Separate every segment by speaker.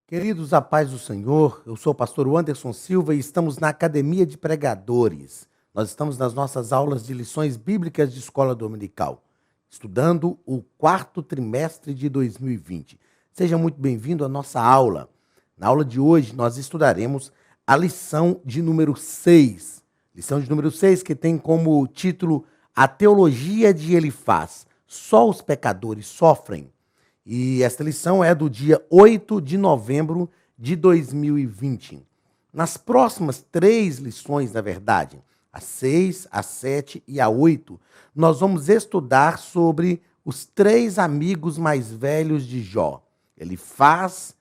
Speaker 1: Queridos, a paz do Senhor, eu sou o pastor Anderson Silva e estamos na Academia de Pregadores. Nós estamos nas nossas aulas de lições bíblicas de escola dominical, estudando o quarto trimestre de 2020. Seja muito bem-vindo à nossa aula. Na aula de hoje, nós estudaremos a lição de número 6. Lição de número 6, que tem como título A Teologia de Elifaz. Só os pecadores sofrem. E esta lição é do dia 8 de novembro de 2020. Nas próximas 3 lições, na verdade, a 6, a 7 e a 8, nós vamos estudar sobre os 3 amigos mais velhos de Jó. Elifaz,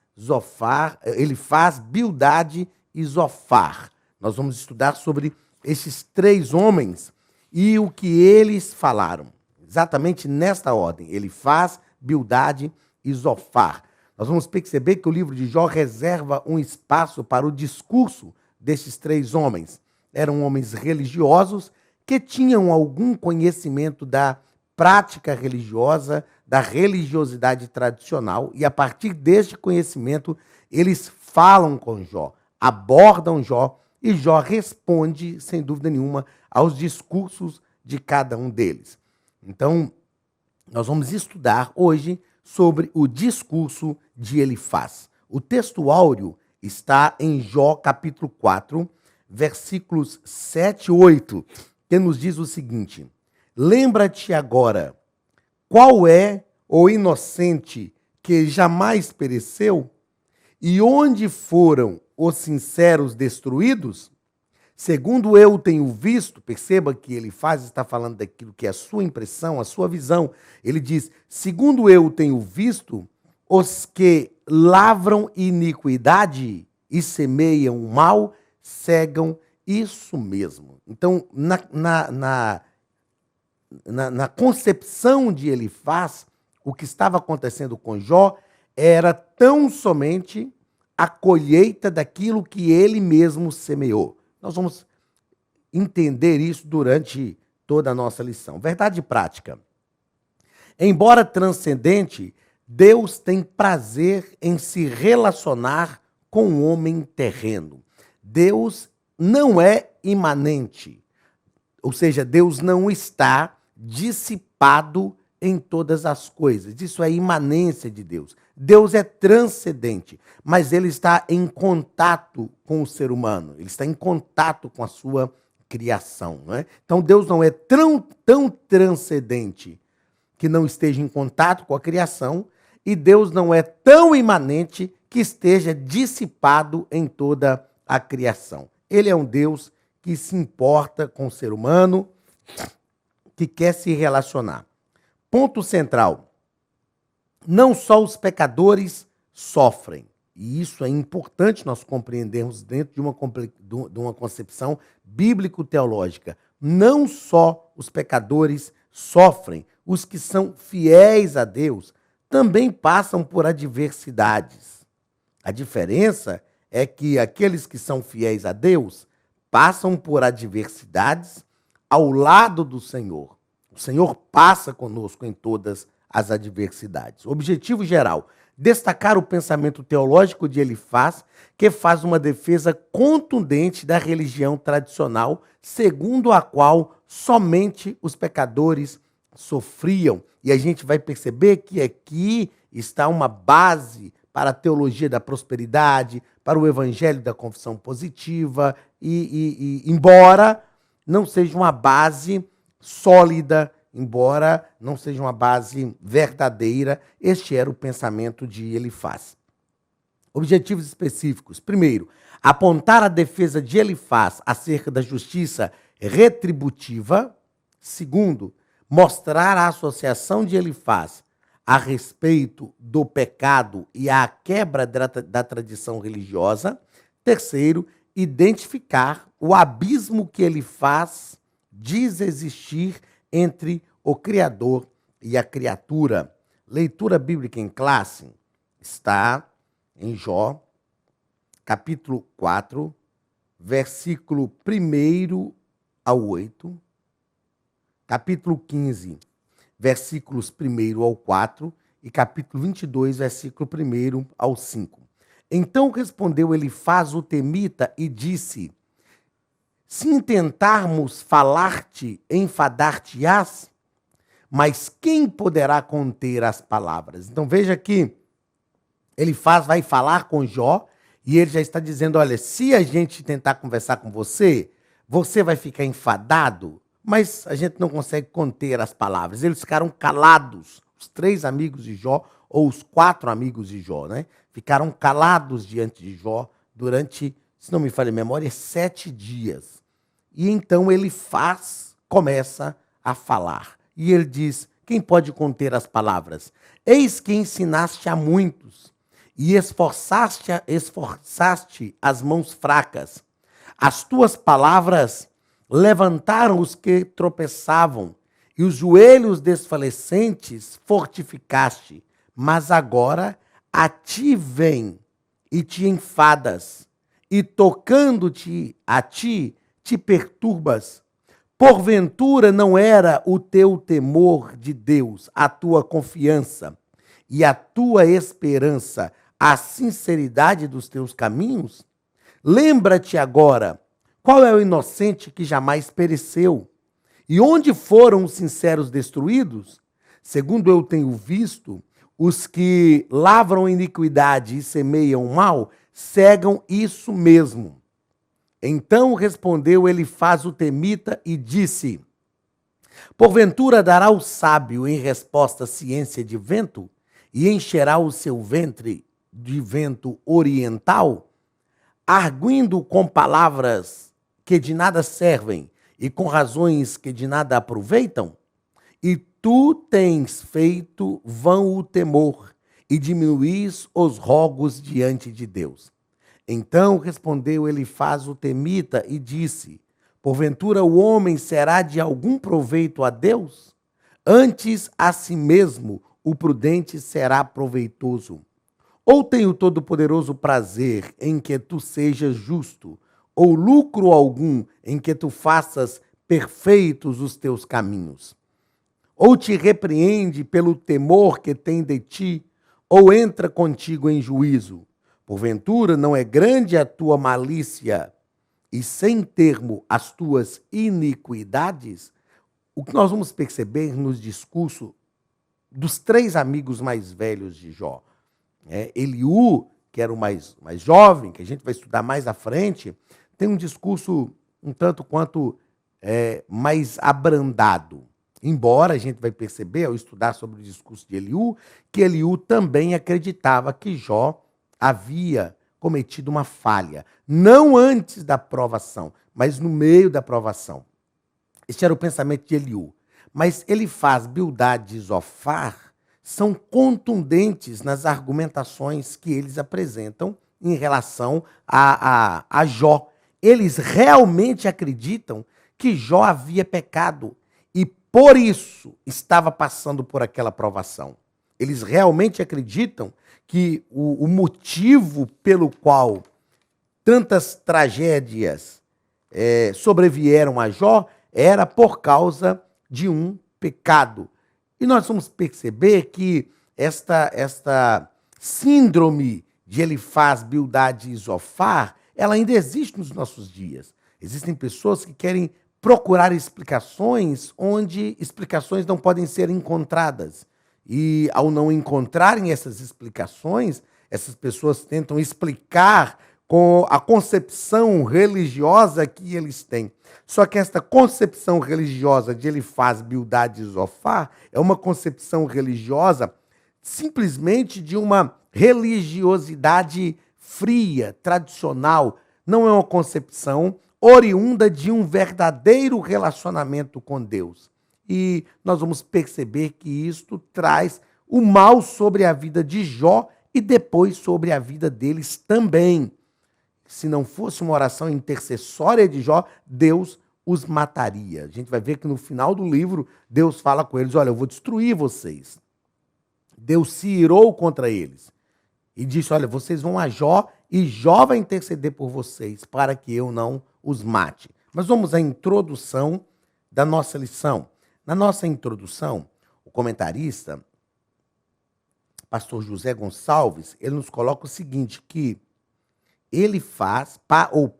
Speaker 1: Bildade e Zofar. Nós vamos estudar sobre esses 3 homens e o que eles falaram. Exatamente nesta ordem: Elifaz, Bildade e Zofar. Nós vamos perceber que o livro de Jó reserva um espaço para o discurso desses 3 homens. Eram homens religiosos que tinham algum conhecimento da prática religiosa, da religiosidade tradicional, e a partir deste conhecimento eles falam com Jó, abordam Jó, e Jó responde, sem dúvida nenhuma, aos discursos de cada um deles. Então, nós vamos estudar hoje sobre o discurso de Elifaz. O texto áureo está em Jó capítulo 4, versículos 7 e 8, que nos diz o seguinte: lembra-te agora, qual é o inocente que jamais pereceu? E onde foram os sinceros destruídos? Segundo eu tenho visto, perceba que Elifaz está falando daquilo que é a sua impressão, a sua visão. Ele diz: segundo eu tenho visto, os que lavram iniquidade e semeiam o mal, cegam isso mesmo. Então, na concepção de Elifaz, o que estava acontecendo com Jó era tão somente a colheita daquilo que ele mesmo semeou. Nós vamos entender isso durante toda a nossa lição. Verdade prática. Embora transcendente, Deus tem prazer em se relacionar com o homem terreno. Deus não é imanente, ou seja, Deus não está dissipado em todas as coisas. Isso é imanência de Deus. Deus é transcendente, mas ele está em contato com o ser humano, ele está em contato com a sua criação. Não é? Então Deus não é tão transcendente que não esteja em contato com a criação, e Deus não é tão imanente que esteja dissipado em toda a criação. Ele é um Deus que se importa com o ser humano, que quer se relacionar. Ponto central: não só os pecadores sofrem, e isso é importante nós compreendermos dentro de uma concepção bíblico-teológica. Não só os pecadores sofrem, os que são fiéis a Deus também passam por adversidades. A diferença é que aqueles que são fiéis a Deus passam por adversidades ao lado do Senhor. O Senhor passa conosco em todas as adversidades. Objetivo geral: destacar o pensamento teológico de Elifaz, que faz uma defesa contundente da religião tradicional, segundo a qual somente os pecadores sofriam. E a gente vai perceber que aqui está uma base para a teologia da prosperidade, para o evangelho da confissão positiva, e embora não seja uma base sólida, embora não seja uma base verdadeira, este era o pensamento de Elifaz. Objetivos específicos: primeiro, apontar a defesa de Elifaz acerca da justiça retributiva. Segundo, mostrar a associação de Elifaz a respeito do pecado e a quebra da tradição religiosa. Terceiro, identificar o abismo que Elifaz diz existir entre o Criador e a criatura. Leitura bíblica em classe está em Jó, capítulo 4, versículo 1 ao 8, capítulo 15, versículos 1 ao 4 e capítulo 22, versículo 1 ao 5. Então respondeu Elifaz o temita e disse: se intentarmos falar-te, enfadar-te-ás, mas quem poderá conter as palavras? Então veja que Elifaz vai falar com Jó e ele já está dizendo: olha, se a gente tentar conversar com você, você vai ficar enfadado, mas a gente não consegue conter as palavras. Eles ficaram calados, os 3 amigos de Jó, ou os 4 amigos de Jó, né? Ficaram calados diante de Jó durante, se não me falha a memória, 7 dias. E então Elifaz começa a falar. E ele diz: quem pode conter as palavras? Eis que ensinaste a muitos, e esforçaste as mãos fracas. As tuas palavras levantaram os que tropeçavam, e os joelhos desfalecentes fortificaste. Mas agora a ti vem e te enfadas, e tocando-te a ti, te perturbas. Porventura não era o teu temor de Deus, a tua confiança e a tua esperança, a sinceridade dos teus caminhos? Lembra-te agora, qual é o inocente que jamais pereceu? E onde foram os sinceros destruídos? Segundo eu tenho visto, os que lavram iniquidade e semeiam mal, cegam isso mesmo. Então respondeu Elifaz o temita e disse: porventura dará o sábio em resposta ciência de vento, e encherá o seu ventre de vento oriental, arguindo com palavras que de nada servem e com razões que de nada aproveitam? E tu tens feito vão o temor e diminuís os rogos diante de Deus. Então respondeu Elifaz o temita e disse: porventura o homem será de algum proveito a Deus? Antes a si mesmo o prudente será proveitoso. Ou tem o Todo-Poderoso prazer em que tu sejas justo, ou lucro algum em que tu faças perfeitos os teus caminhos? Ou te repreende pelo temor que tem de ti, ou entra contigo em juízo? Porventura não é grande a tua malícia e sem termo as tuas iniquidades? O que nós vamos perceber nos discursos dos 3 amigos mais velhos de Jó, Eliú, que era o mais jovem, que a gente vai estudar mais à frente, tem um discurso um tanto quanto mais abrandado. Embora a gente vai perceber, ao estudar sobre o discurso de Eliú, que Eliú também acreditava que Jó havia cometido uma falha. Não antes da provação, mas no meio da provação. Este era o pensamento de Eliú. Mas Elifaz, Bildade e Zofar são contundentes nas argumentações que eles apresentam em relação a Jó. Eles realmente acreditam que Jó havia pecado e, por isso, estava passando por aquela provação. Eles realmente acreditam que o motivo pelo qual tantas tragédias sobrevieram a Jó era por causa de um pecado. E nós vamos perceber que esta síndrome de Elifaz, Bildade e Zofar, ela ainda existe nos nossos dias. Existem pessoas que querem procurar explicações onde explicações não podem ser encontradas. E ao não encontrarem essas explicações, essas pessoas tentam explicar com a concepção religiosa que eles têm. Só que esta concepção religiosa de Elifaz, Bildade e Zofar é uma concepção religiosa simplesmente de uma religiosidade fria, tradicional. Não é uma concepção oriunda de um verdadeiro relacionamento com Deus. E nós vamos perceber que isto traz o mal sobre a vida de Jó e depois sobre a vida deles também. Se não fosse uma oração intercessória de Jó, Deus os mataria. A gente vai ver que no final do livro, Deus fala com eles: olha, eu vou destruir vocês. Deus se irou contra eles e disse: olha, vocês vão a Jó e Jó vai interceder por vocês para que eu não os mate. Mas vamos à introdução da nossa lição. Na nossa introdução, o comentarista pastor José Gonçalves, ele nos coloca o seguinte, que ele faz,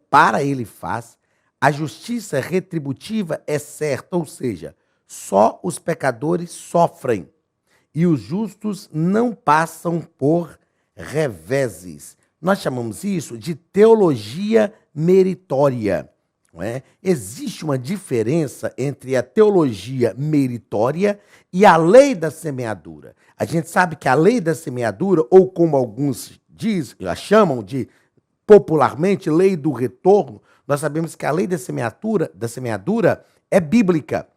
Speaker 1: para ele faz, a justiça retributiva é certa, ou seja, só os pecadores sofrem e os justos não passam por reveses. Nós chamamos isso de teologia meritória. Não é? Existe uma diferença entre a teologia meritória e a lei da semeadura. A gente sabe que a lei da semeadura, ou como alguns já chamam de popularmente lei do retorno, nós sabemos que a lei da semeadura é bíblica.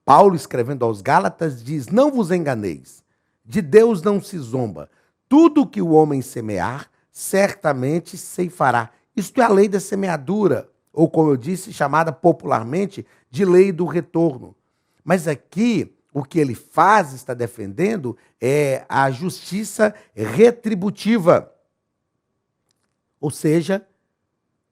Speaker 1: Paulo, escrevendo aos Gálatas, diz: não vos enganeis, de Deus não se zomba. Tudo que o homem semear, certamente ceifará. Isto é a lei da semeadura, ou como eu disse, chamada popularmente de lei do retorno. Mas aqui, o que ele faz, está defendendo, é a justiça retributiva. Ou seja,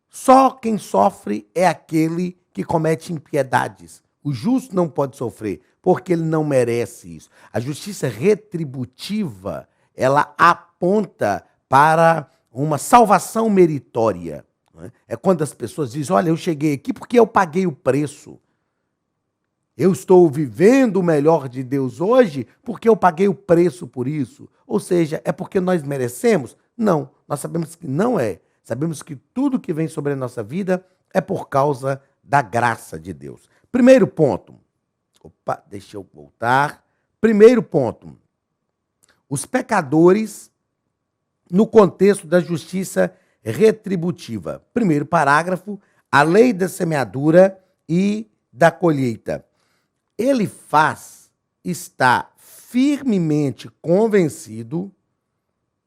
Speaker 1: só quem sofre é aquele que comete impiedades. O justo não pode sofrer, porque ele não merece isso. A justiça retributiva, ela aponta para uma salvação meritória. É quando as pessoas dizem: olha, eu cheguei aqui porque eu paguei o preço. Eu estou vivendo o melhor de Deus hoje porque eu paguei o preço por isso. Ou seja, é porque nós merecemos? Não, nós sabemos que não é. Sabemos que tudo que vem sobre a nossa vida é por causa da graça de Deus. Primeiro ponto. Opa, deixa eu voltar. Primeiro ponto. Os pecadores no contexto da justiça retributiva. Primeiro parágrafo, a lei da semeadura e da colheita. Ele está firmemente convencido,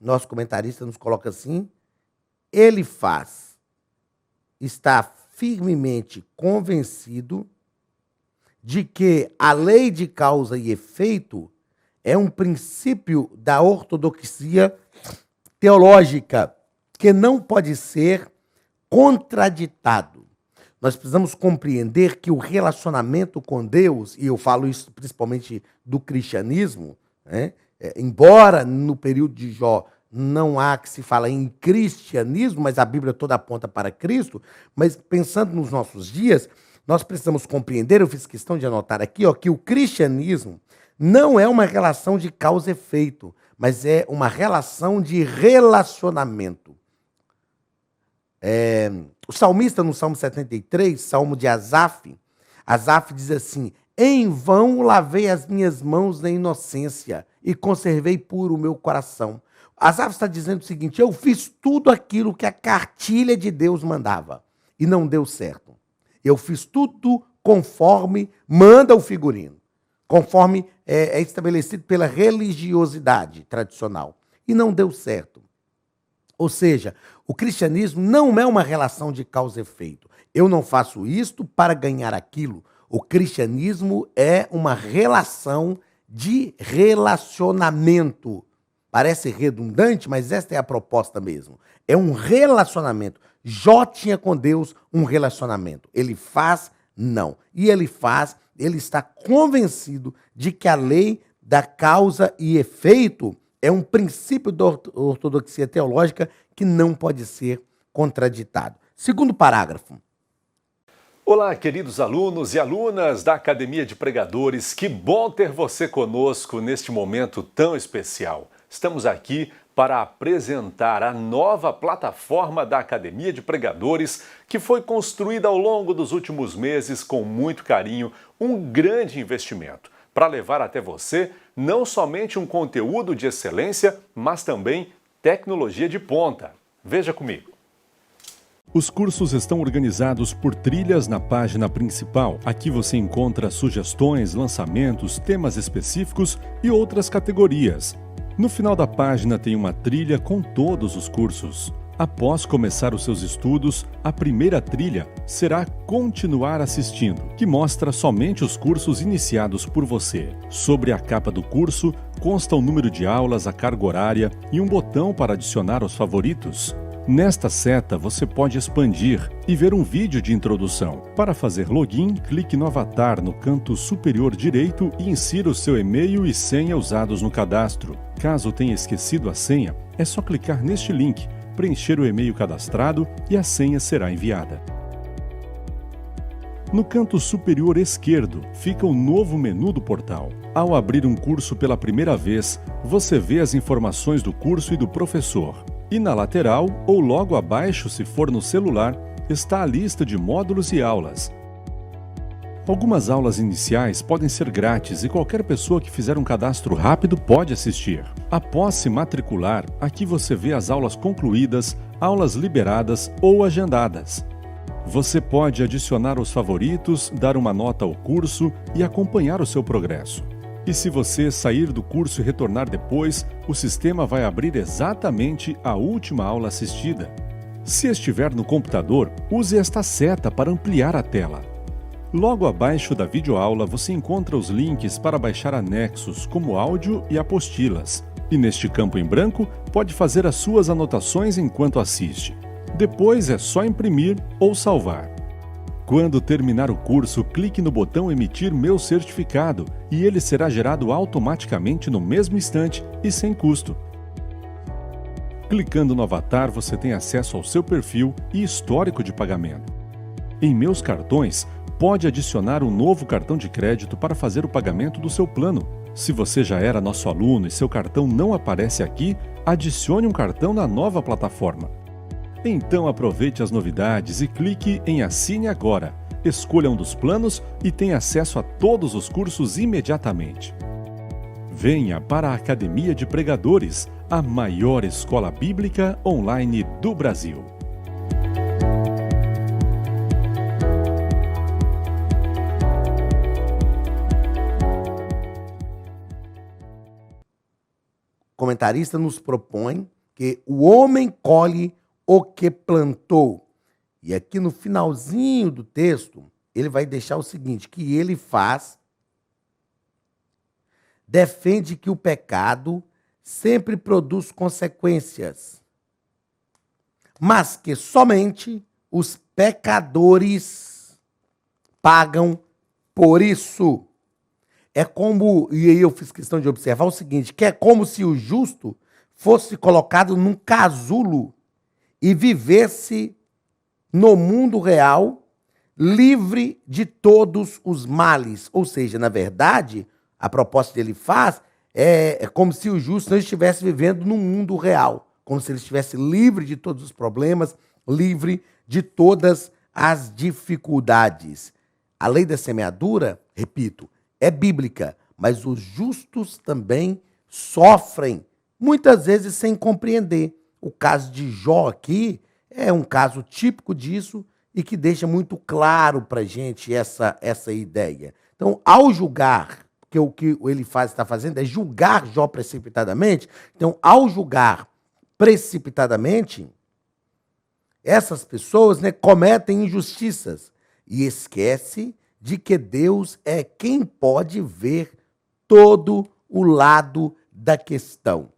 Speaker 1: nosso comentarista nos coloca assim, está firmemente convencido de que a lei de causa e efeito é um princípio da ortodoxia teológica que não pode ser contraditado. Nós precisamos compreender que o relacionamento com Deus, e eu falo isso principalmente do cristianismo, né? Embora no período de Jó não há que se fala em cristianismo, mas a Bíblia toda aponta para Cristo, mas pensando nos nossos dias, nós precisamos compreender, eu fiz questão de anotar aqui, que o cristianismo não é uma relação de causa e efeito, mas é uma relação de relacionamento. O salmista, no Salmo 73, Salmo de Asaf diz assim: em vão lavei as minhas mãos na inocência e conservei puro o meu coração. Asaf está dizendo o seguinte: eu fiz tudo aquilo que a cartilha de Deus mandava e não deu certo. Eu fiz tudo conforme manda o figurino, conforme é estabelecido pela religiosidade tradicional, e não deu certo. Ou seja, o cristianismo não é uma relação de causa e efeito. Eu não faço isto para ganhar aquilo. O cristianismo é uma relação de relacionamento. Parece redundante, mas esta é a proposta mesmo. É um relacionamento. Jó tinha com Deus um relacionamento. Ele faz? Não. E ele está convencido de que a lei da causa e efeito é um princípio da ortodoxia teológica que não pode ser contraditado. Segundo parágrafo.
Speaker 2: Olá, queridos alunos e alunas da Academia de Pregadores. Que bom ter você conosco neste momento tão especial. Estamos aqui para apresentar a nova plataforma da Academia de Pregadores, que foi construída ao longo dos últimos meses com muito carinho, um grande investimento, para levar até você não somente um conteúdo de excelência, mas também tecnologia de ponta. Veja comigo.
Speaker 3: Os cursos estão organizados por trilhas na página principal. Aqui você encontra sugestões, lançamentos, temas específicos e outras categorias. No final da página tem uma trilha com todos os cursos. Após começar os seus estudos, a primeira trilha será Continuar assistindo, que mostra somente os cursos iniciados por você. Sobre a capa do curso, consta o número de aulas, a carga horária e um botão para adicionar aos favoritos. Nesta seta, você pode expandir e ver um vídeo de introdução. Para fazer login, clique no avatar no canto superior direito e insira o seu e-mail e senha usados no cadastro. Caso tenha esquecido a senha, é só clicar neste link, preencher o e-mail cadastrado e a senha será enviada. No canto superior esquerdo fica o novo menu do portal. Ao abrir um curso pela primeira vez, você vê as informações do curso e do professor. E na lateral, ou logo abaixo se for no celular, está a lista de módulos e aulas. Algumas aulas iniciais podem ser grátis e qualquer pessoa que fizer um cadastro rápido pode assistir. Após se matricular, aqui você vê as aulas concluídas, aulas liberadas ou agendadas. Você pode adicionar os favoritos, dar uma nota ao curso e acompanhar o seu progresso. E se você sair do curso e retornar depois, o sistema vai abrir exatamente a última aula assistida. Se estiver no computador, use esta seta para ampliar a tela. Logo abaixo da videoaula você encontra os links para baixar anexos, como áudio e apostilas. E neste campo em branco, pode fazer as suas anotações enquanto assiste. Depois é só imprimir ou salvar. Quando terminar o curso, clique no botão Emitir meu certificado e ele será gerado automaticamente no mesmo instante e sem custo. Clicando no avatar, você tem acesso ao seu perfil e histórico de pagamento. Em Meus Cartões, pode adicionar um novo cartão de crédito para fazer o pagamento do seu plano. Se você já era nosso aluno e seu cartão não aparece aqui, adicione um cartão na nova plataforma. Então aproveite as novidades e clique em Assine Agora. Escolha um dos planos e tenha acesso a todos os cursos imediatamente. Venha para a Academia de Pregadores, a maior escola bíblica online do Brasil.
Speaker 1: O comentarista nos propõe que o homem colhe o que plantou. E aqui no finalzinho do texto, ele vai deixar o seguinte, que ele defende que o pecado sempre produz consequências, mas que somente os pecadores pagam por isso. É como, e aí eu fiz questão de observar o seguinte, que é como se o justo fosse colocado num casulo e vivesse no mundo real, livre de todos os males. Ou seja, na verdade, a proposta que ele faz é como se o justo não estivesse vivendo no mundo real, como se ele estivesse livre de todos os problemas, livre de todas as dificuldades. A lei da semeadura, repito, é bíblica, mas os justos também sofrem, muitas vezes sem compreender. O caso de Jó aqui é um caso típico disso e que deixa muito claro para a gente essa ideia. Então, ao julgar, que o que ele está fazendo é julgar Jó precipitadamente, então, ao julgar precipitadamente, essas pessoas, cometem injustiças e esquece de que Deus é quem pode ver todo o lado da questão.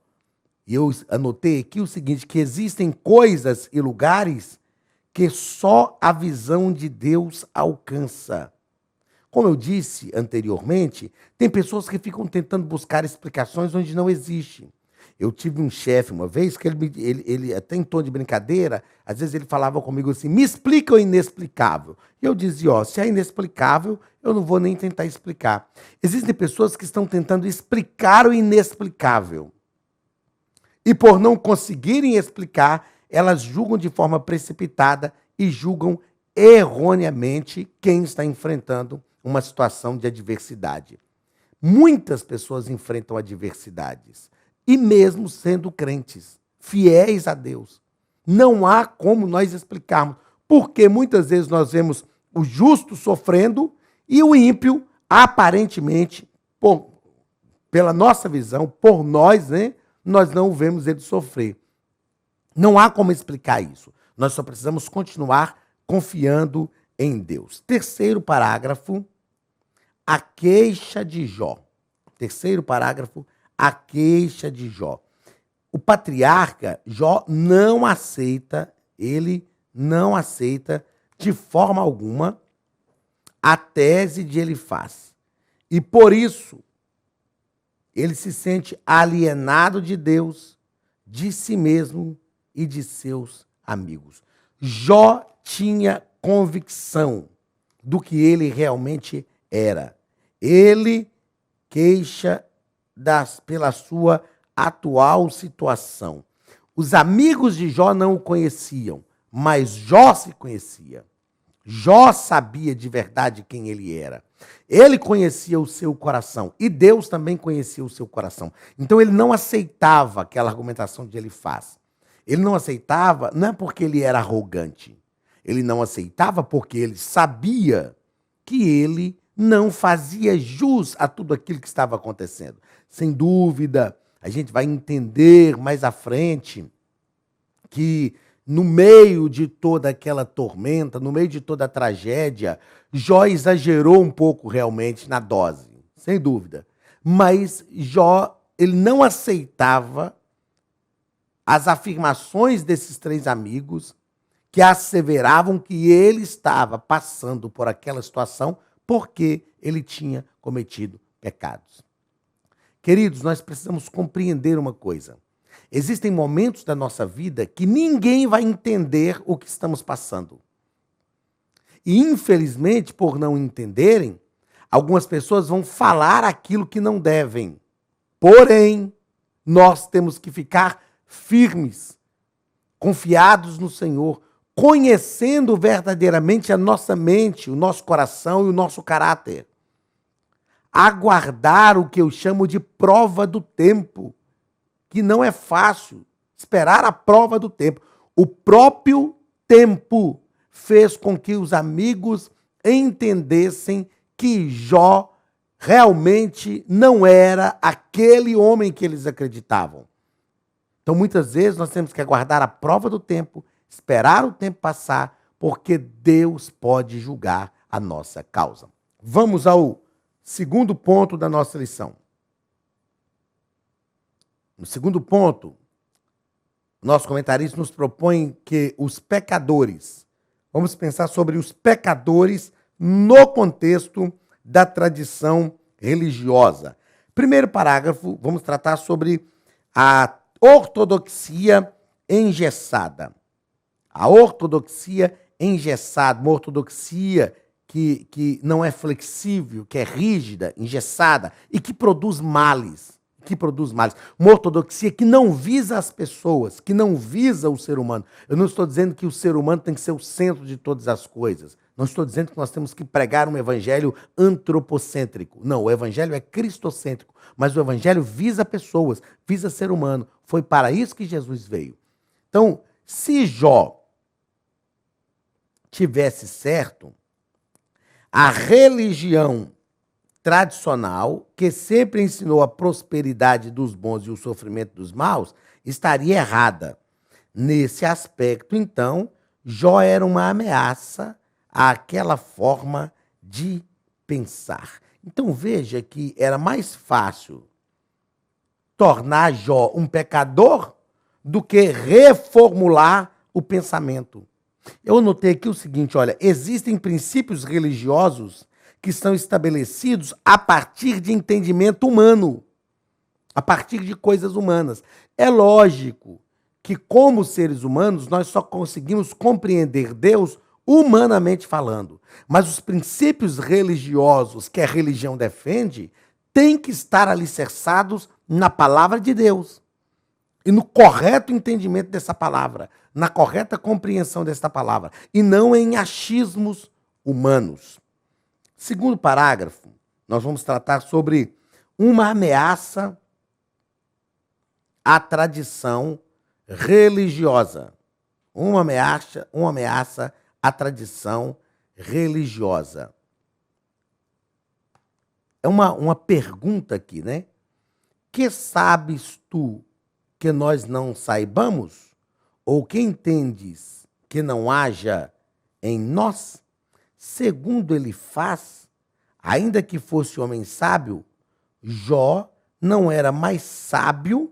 Speaker 1: E eu anotei aqui o seguinte, que existem coisas e lugares que só a visão de Deus alcança. Como eu disse anteriormente, tem pessoas que ficam tentando buscar explicações onde não existe. Eu tive um chefe uma vez que ele até em tom de brincadeira, às vezes ele falava comigo assim, me explica o inexplicável. E eu dizia, se é inexplicável, eu não vou nem tentar explicar. Existem pessoas que estão tentando explicar o inexplicável. E por não conseguirem explicar, elas julgam de forma precipitada e julgam erroneamente quem está enfrentando uma situação de adversidade. Muitas pessoas enfrentam adversidades, e mesmo sendo crentes, fiéis a Deus. Não há como nós explicarmos, porque muitas vezes nós vemos o justo sofrendo e o ímpio, aparentemente, pela nossa visão, por nós, nós não vemos ele sofrer. Não há como explicar isso. Nós só precisamos continuar confiando em Deus. Terceiro parágrafo, a queixa de Jó. Terceiro parágrafo, a queixa de Jó. o patriarca Jó não aceita, ele não aceita de forma alguma a tese de Elifaz. E por isso, ele se sente alienado de Deus, de si mesmo e de seus amigos. Jó tinha convicção do que ele realmente era. Ele queixa pela sua atual situação. Os amigos de Jó não o conheciam, mas Jó se conhecia. Jó sabia de verdade quem ele era. Ele conhecia o seu coração e Deus também conhecia o seu coração. Então ele não aceitava aquela argumentação de Elifaz. Ele não aceitava, não é porque ele era arrogante. Ele não aceitava porque ele sabia que ele não fazia jus a tudo aquilo que estava acontecendo. Sem dúvida, a gente vai entender mais à frente que no meio de toda aquela tormenta, no meio de toda a tragédia, Jó exagerou um pouco realmente na dose, sem dúvida. Mas Jó, ele não aceitava as afirmações desses três amigos que asseveravam que ele estava passando por aquela situação porque ele tinha cometido pecados. Queridos, nós precisamos compreender uma coisa. Existem momentos da nossa vida que ninguém vai entender o que estamos passando. E, infelizmente, por não entenderem, algumas pessoas vão falar aquilo que não devem. Porém, nós temos que ficar firmes, confiados no Senhor, conhecendo verdadeiramente a nossa mente, o nosso coração e o nosso caráter. Aguardar o que eu chamo de prova do tempo, que não é fácil, esperar a prova do tempo. O próprio tempo fez com que os amigos entendessem que Jó realmente não era aquele homem que eles acreditavam. Então, muitas vezes, nós temos que aguardar a prova do tempo, esperar o tempo passar, porque Deus pode julgar a nossa causa. Vamos ao segundo ponto da nossa lição. No segundo ponto, nosso comentarista nos propõe que os pecadores, vamos pensar sobre os pecadores no contexto da tradição religiosa. Primeiro parágrafo, vamos tratar sobre a ortodoxia engessada. A ortodoxia engessada, uma ortodoxia que não é flexível, que é rígida, engessada e que produz males. Uma ortodoxia que não visa as pessoas, que não visa o ser humano. Eu não estou dizendo que o ser humano tem que ser o centro de todas as coisas. Não estou dizendo que nós temos que pregar um evangelho antropocêntrico. Não, o evangelho é cristocêntrico. Mas o evangelho visa pessoas, visa ser humano. Foi para isso que Jesus veio. Então, se Jó tivesse certo, a religião tradicional, que sempre ensinou a prosperidade dos bons e o sofrimento dos maus, estaria errada. Nesse aspecto, então, Jó era uma ameaça àquela forma de pensar. Então veja que era mais fácil tornar Jó um pecador do que reformular o pensamento. Eu notei aqui o seguinte, olha, existem princípios religiosos que são estabelecidos a partir de entendimento humano, a partir de coisas humanas. É lógico que, como seres humanos, nós só conseguimos compreender Deus humanamente falando. Mas os princípios religiosos que a religião defende têm que estar alicerçados na palavra de Deus e no correto entendimento dessa palavra, na correta compreensão dessa palavra, e não em achismos humanos. Segundo parágrafo, nós vamos tratar sobre uma ameaça à tradição religiosa. Uma ameaça à tradição religiosa. É uma pergunta aqui, né? Que sabes tu que nós não saibamos? Ou que entendes que não haja em nós? Segundo Elifaz, ainda que fosse homem sábio, Jó não era mais sábio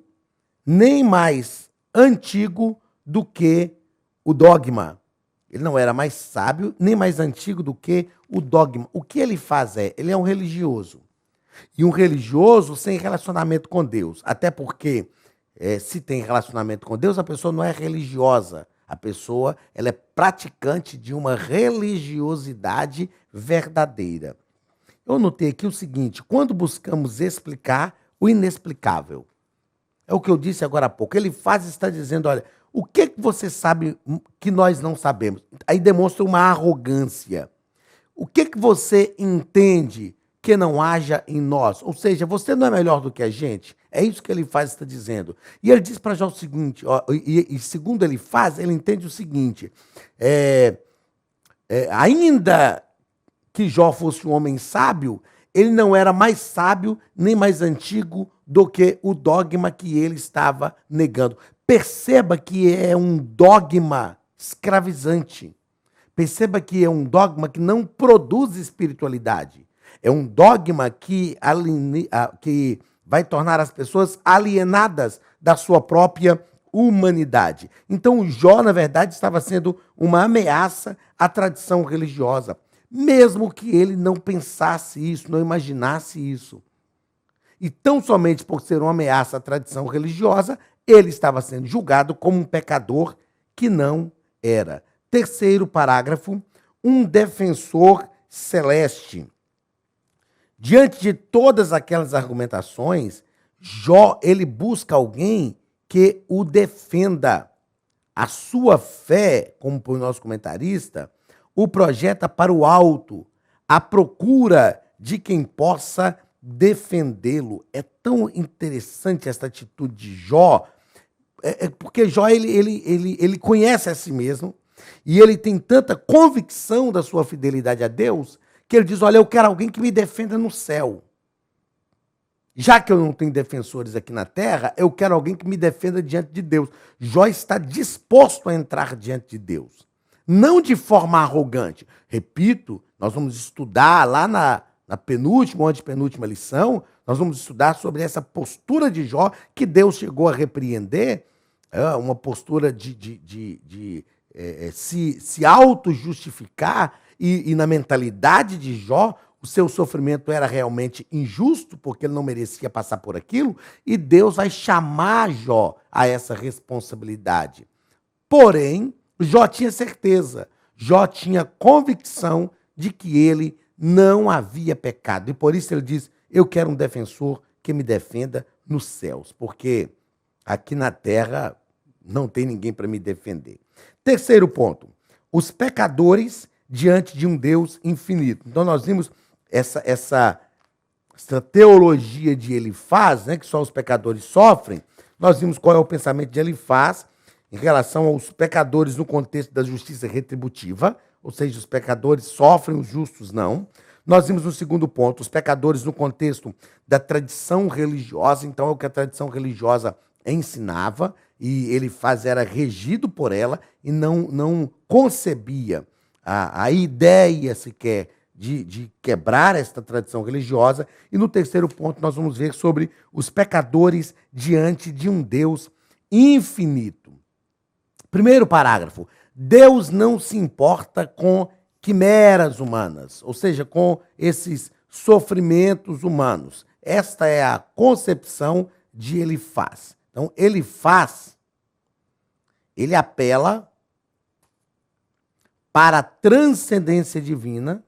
Speaker 1: nem mais antigo do que o dogma. Ele não era mais sábio, nem mais antigo do que o dogma. O que ele faz ele é um religioso. E um religioso sem relacionamento com Deus. Até porque, se tem relacionamento com Deus, a pessoa não é religiosa. A pessoa ela é praticante de uma religiosidade verdadeira. Eu notei aqui o seguinte: quando buscamos explicar o inexplicável, é o que eu disse agora há pouco. Ele está dizendo, olha, o que você sabe que nós não sabemos? Aí demonstra uma arrogância. O que você entende que não haja em nós? Ou seja, você não é melhor do que a gente? É isso que ele está dizendo. E ele diz para Jó o seguinte, e segundo ele faz, ele entende o seguinte, ainda que Jó fosse um homem sábio, ele não era mais sábio nem mais antigo do que o dogma que ele estava negando. Perceba que é um dogma escravizante. Perceba que é um dogma que não produz espiritualidade. É um dogma que vai tornar as pessoas alienadas da sua própria humanidade. Então, o Jó, na verdade, estava sendo uma ameaça à tradição religiosa, mesmo que ele não pensasse isso, não imaginasse isso. E tão somente por ser uma ameaça à tradição religiosa, ele estava sendo julgado como um pecador que não era. Terceiro parágrafo, um defensor celeste. Diante de todas aquelas argumentações, Jó, ele busca alguém que o defenda. A sua fé, como por nosso comentarista, o projeta para o alto, à procura de quem possa defendê-lo. É tão interessante essa atitude de Jó, porque Jó ele conhece a si mesmo e ele tem tanta convicção da sua fidelidade a Deus que ele diz, olha, eu quero alguém que me defenda no céu. Já que eu não tenho defensores aqui na terra, eu quero alguém que me defenda diante de Deus. Jó está disposto a entrar diante de Deus. Não de forma arrogante. Repito, nós vamos estudar lá na penúltima ou antepenúltima lição, nós vamos estudar sobre essa postura de Jó que Deus chegou a repreender, uma postura de se auto-justificar e na mentalidade de Jó, o seu sofrimento era realmente injusto, porque ele não merecia passar por aquilo, e Deus vai chamar Jó a essa responsabilidade. Porém, Jó tinha certeza, Jó tinha convicção de que ele não havia pecado. E por isso ele diz, eu quero um defensor que me defenda nos céus, porque aqui na terra não tem ninguém para me defender. Terceiro ponto, os pecadores diante de um Deus infinito. Então nós vimos essa teologia de Elifaz, né, que só os pecadores sofrem. Nós vimos qual é o pensamento de Elifaz em relação aos pecadores no contexto da justiça retributiva, ou seja, os pecadores sofrem, os justos não. Nós vimos no segundo ponto, os pecadores no contexto da tradição religiosa, então é o que a tradição religiosa ensinava, e Elifaz era regido por ela e não concebia a ideia sequer de quebrar esta tradição religiosa. E no terceiro ponto nós vamos ver sobre os pecadores diante de um Deus infinito. Primeiro parágrafo, Deus não se importa com quimeras humanas, ou seja, com esses sofrimentos humanos. Esta é a concepção de Elifaz. Então, Elifaz, ele apela para a transcendência divina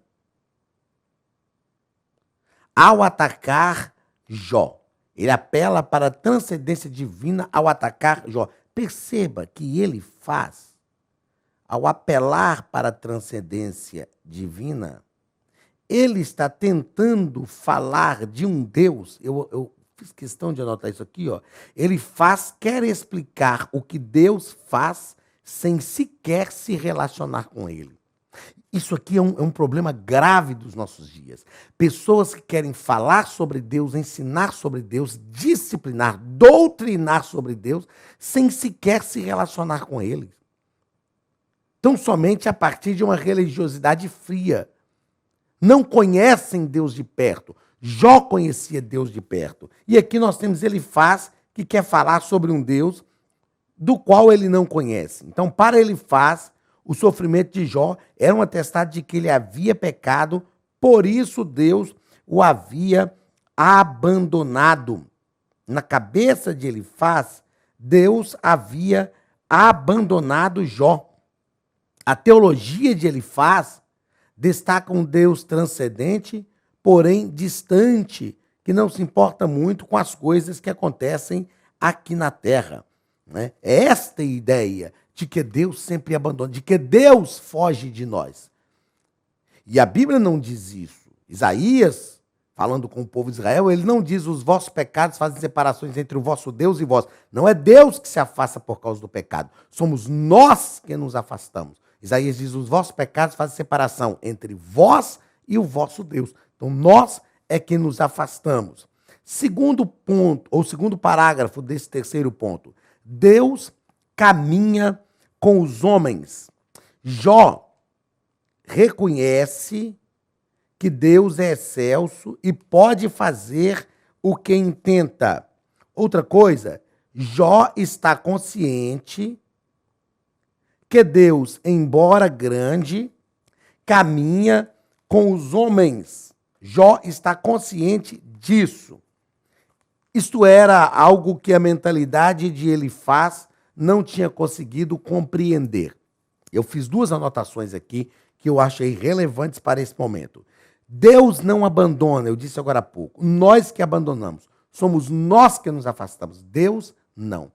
Speaker 1: ao atacar Jó. Ele apela para a transcendência divina ao atacar Jó. Perceba que ele faz, ao apelar para a transcendência divina, ele está tentando falar de um Deus. Eu fiz questão de anotar isso aqui, ó. Ele quer explicar o que Deus faz sem sequer se relacionar com ele. Isso aqui é um problema grave dos nossos dias. Pessoas que querem falar sobre Deus, ensinar sobre Deus, disciplinar, doutrinar sobre Deus, sem sequer se relacionar com ele. Então, somente a partir de uma religiosidade fria. Não conhecem Deus de perto. Jó conhecia Deus de perto. E aqui nós temos Elifaz, que quer falar sobre um Deus do qual ele não conhece. Então, para Elifaz, o sofrimento de Jó era um atestado de que ele havia pecado, por isso Deus o havia abandonado. Na cabeça de Elifaz, Deus havia abandonado Jó. A teologia de Elifaz destaca um Deus transcendente, porém distante, que não se importa muito com as coisas que acontecem aqui na terra. Né? É esta ideia de que Deus sempre abandona, de que Deus foge de nós. E a Bíblia não diz isso. Isaías, falando com o povo de Israel, ele não diz: os vossos pecados fazem separações entre o vosso Deus e vós. Não é Deus que se afasta por causa do pecado. Somos nós que nos afastamos. Isaías diz: os vossos pecados fazem separação entre vós e o vosso Deus. Então nós é que nos afastamos. Segundo ponto, ou segundo parágrafo desse terceiro ponto. Deus caminha com os homens. Jó reconhece que Deus é excelso e pode fazer o que intenta. Outra coisa, Jó está consciente que Deus, embora grande, caminha com os homens. Jó está consciente disso. Isto era algo que a mentalidade de Elifaz não tinha conseguido compreender. Eu fiz duas anotações aqui que eu achei relevantes para esse momento. Deus não abandona, eu disse agora há pouco, nós que abandonamos, somos nós que nos afastamos, Deus não.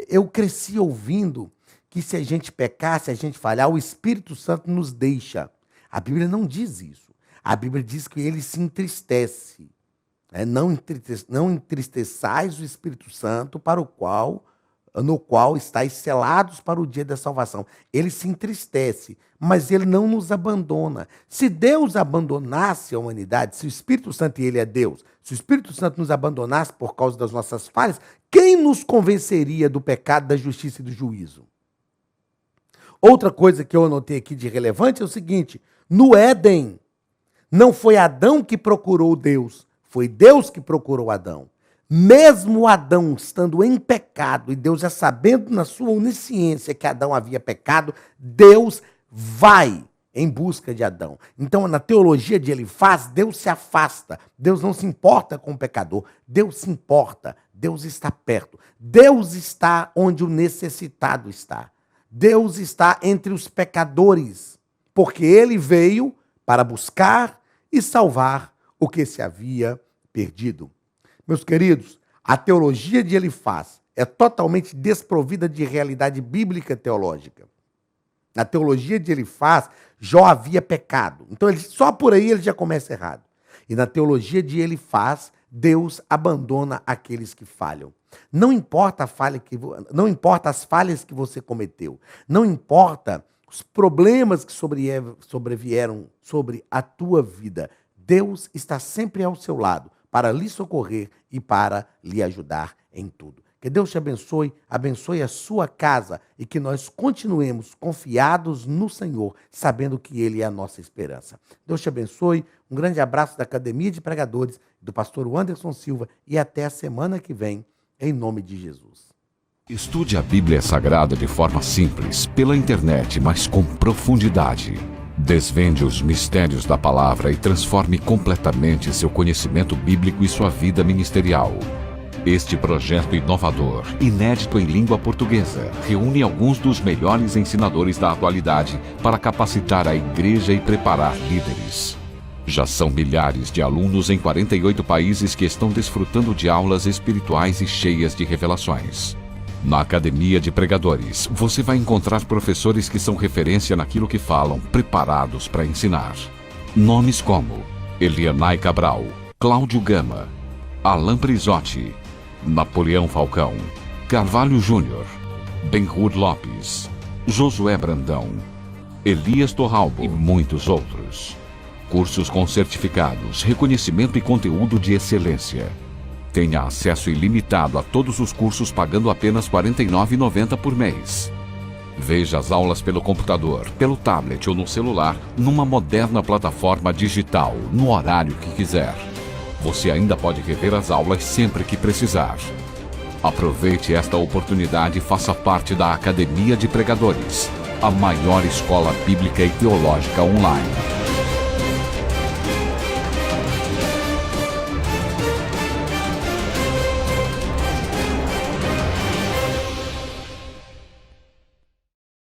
Speaker 1: Eu cresci ouvindo que se a gente pecar, se a gente falhar, o Espírito Santo nos deixa. A Bíblia não diz isso. A Bíblia diz que ele se entristece. Não entristeçais o Espírito Santo no qual estáis selados para o dia da salvação. Ele se entristece, mas ele não nos abandona. Se Deus abandonasse a humanidade, se o Espírito Santo, e ele é Deus, se o Espírito Santo nos abandonasse por causa das nossas falhas, quem nos convenceria do pecado, da justiça e do juízo? Outra coisa que eu anotei aqui de relevante é o seguinte: no Éden, não foi Adão que procurou Deus, foi Deus que procurou Adão. Mesmo Adão estando em pecado, e Deus já sabendo na sua onisciência que Adão havia pecado, Deus vai em busca de Adão. Então, na teologia de Elifaz, Deus se afasta. Deus não se importa com o pecador. Deus se importa. Deus está perto. Deus está onde o necessitado está. Deus está entre os pecadores, porque ele veio para buscar e salvar o que se havia perdido. Meus queridos, a teologia de Elifaz é totalmente desprovida de realidade bíblica teológica. Na teologia de Elifaz, Jó havia pecado. Então, só por aí ele já começa errado. E na teologia de Elifaz, Deus abandona aqueles que falham. Não importa as falhas que você cometeu. Não importa os problemas que sobrevieram sobre a tua vida. Deus está sempre ao seu lado para lhe socorrer e para lhe ajudar em tudo. Que Deus te abençoe, abençoe a sua casa e que nós continuemos confiados no Senhor, sabendo que Ele é a nossa esperança. Deus te abençoe, um grande abraço da Academia de Pregadores, do pastor Anderson Silva e até a semana que vem, em nome de Jesus.
Speaker 4: Estude a Bíblia Sagrada de forma simples, pela internet, mas com profundidade. Desvende os mistérios da palavra e transforme completamente seu conhecimento bíblico e sua vida ministerial. Este projeto inovador, inédito em língua portuguesa, reúne alguns dos melhores ensinadores da atualidade para capacitar a igreja e preparar líderes. Já são milhares de alunos em 48 países que estão desfrutando de aulas espirituais e cheias de revelações. Na Academia de Pregadores, você vai encontrar professores que são referência naquilo que falam, preparados para ensinar. Nomes como Elianai Cabral, Cláudio Gama, Alain Prisotti, Napoleão Falcão, Carvalho Júnior, Benhur Lopes, Josué Brandão, Elias Torralbo e muitos outros. Cursos com certificados, reconhecimento e conteúdo de excelência. Tenha acesso ilimitado a todos os cursos pagando apenas R$ 49,90 por mês. Veja as aulas pelo computador, pelo tablet ou no celular, numa moderna plataforma digital, no horário que quiser. Você ainda pode rever as aulas sempre que precisar. Aproveite esta oportunidade e faça parte da Academia de Pregadores, a maior escola bíblica e teológica online.